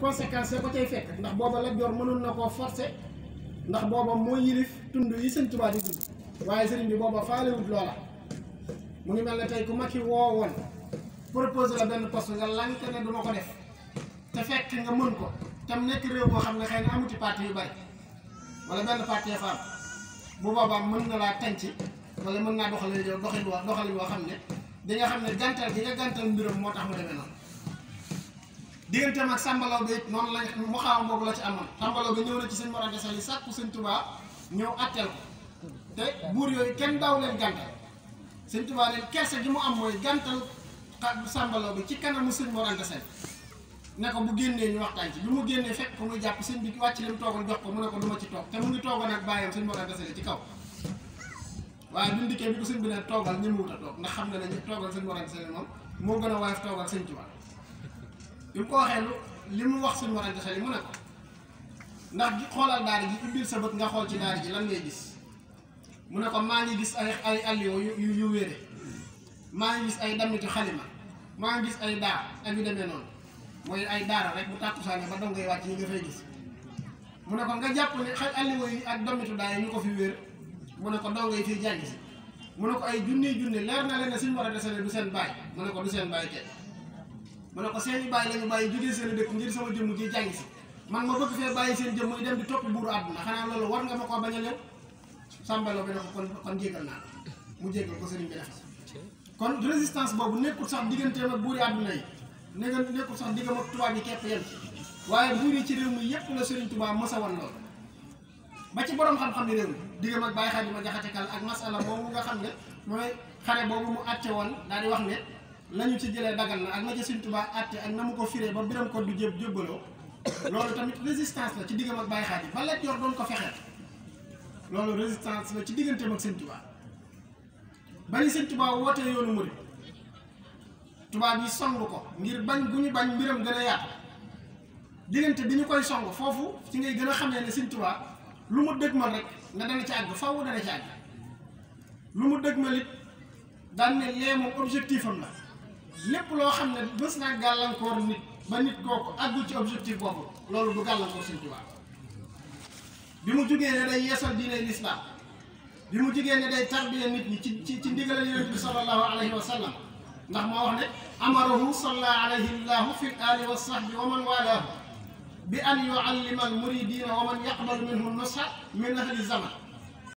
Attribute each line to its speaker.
Speaker 1: conséquences ya ko cay fekk ndax booba Lat Joor mënoon na koo forcer ndax booba moo yilif tund yi Sëñ Tuubaa di dund waaye sëriñ bi booba faalewut loola mu ngi mel ne tey ku Macky woo woon proposé la benn poste nga lànk ne du ma ko def te fekk nga mën ko tam nekk réew boo xam ne xëy na amuti parti yu bari wala benn parti fa am bu boobaa mën nga laa tànc wala mën naa doxalin yow doxalin woo xam ne di nga xam ne gàntal gi nga gàntal mbiram moo tax mu demee noonu digganteem ak Samba Laobé it noonu la mu xaw boobu la ci amoon Samba Laobé ñëw na ci Sëñ Mor Anta Sali sàkku Sëñ Tuubaa ñëw atteel ko te buur yooyu kenn daaw leen gàntal Sëñ Tuubaa leen kersa gi mu am mooy gàntal Samba Laobé ci kanamu Sëñ Mor Anta Sali ne ko bu génnee ñu waxtaan ci bi mu génnee fekk ko muy jàpp sëñ bi wàcc li mu toogoon jox ko mu ne ko du ma ci toog te mu ngi toogoon ak bàyyam Sëñ Mor Anta Sali ci kaw waaye bi mu dikkee bi ko sëñ bi ne toogal ñëmuwut a toog ndax xam na ne ñu toogal Sëñ Mor Anta Sali moom moo gën a woyof toogal Sëñ Tuubaa bi mu ko waxee li mu wax Sëñ Mor Anta Sali mu ne ko ndax xoolal daara ji ubbil sa bët nga xool ci daara ji lan ngay gis mu ne ko maa ngi gis ay alliwo yu wéere maa ngi gis ay dammitu xalima maa ngi gis ay daa ak yu demee noonu mooy ay daara rek bu tàkkusaane ba dongay wàcc yi nga fay gis mu ne ko nga jàpp ne alliwo yi ak dammitu daa yi ñu ko fi wéer mu ne ko dongay fii jàngi si mu ne ko ay junni leer na leen ne Sëñ Mor Anta Sali du seen baay mu ne ko du seen baay kenn mu ne ko seeni baay lañu bàyyi jógee seen dëkk ngir sama jëmm ji jàngi si man ma bëgg fee bàyyi seen jëmm yi dem di topp buuru àdduna xanaa loolu war nga ma koo bañ a leen Samba Laobé ne ko kon jéggal naa mu jéggal ko sëriñ bi def kon résistance boobu nekkul sax digganteem ak buuri àdduna yi nekkul sax diggam ak tubaab yi képp yem waaye buur yi ci réew mi yépp la Sëriñ Tuubaa mësa wan loolu ba ci borom xam-xam yi réew mi diggam ak Baye Xaadima Jaxate Kala ak masala boobu nga xam ne mooy xare boobu mu àtte woon daal di wax ne lañu ci jëlee dagal na ak la ca Sëriñ Tuubaa àtte ak na mu ko firee ba biram ko du jébbaloo loolu tamit résistance la ci diggam ak Baye Xaadim ba Lat Joor doon ko fexeel loolu résistance la ci digganteem ak Sëñ Tuubaa ba ni Sëñ Tuubaa wootee yoonu murid tubaab yi song ko ngir bañ gu ñu bañ mbiram gën a yaatu diggante bi ñu koy song foofu ci ngay gën a xamee ne Sëñ Tuubaa lu mu dëgmal rek nga dana ci àgg faaw dana ci àgg lu mu dëgmal it daan ne lee moom objectif am la lépp loo xam ne bës naa gàllankoor nit ba nit kooku àggul ci objectif boobu loolu du gàllankoor Sëñ Tuubaa bi mu jugee ne day yeesal diine lislaam bi mu jugee ne day tarbiya nit ñi ci ndigalal Yonent bi sallallahu alayhi wa sallam ndax moo wax ne amarahu sallallahu alayhi llahu fi ali wa sahbi wa man walaahu bi an yuallima al muridina wa man yaqbalu minhu nusha min ahli zaman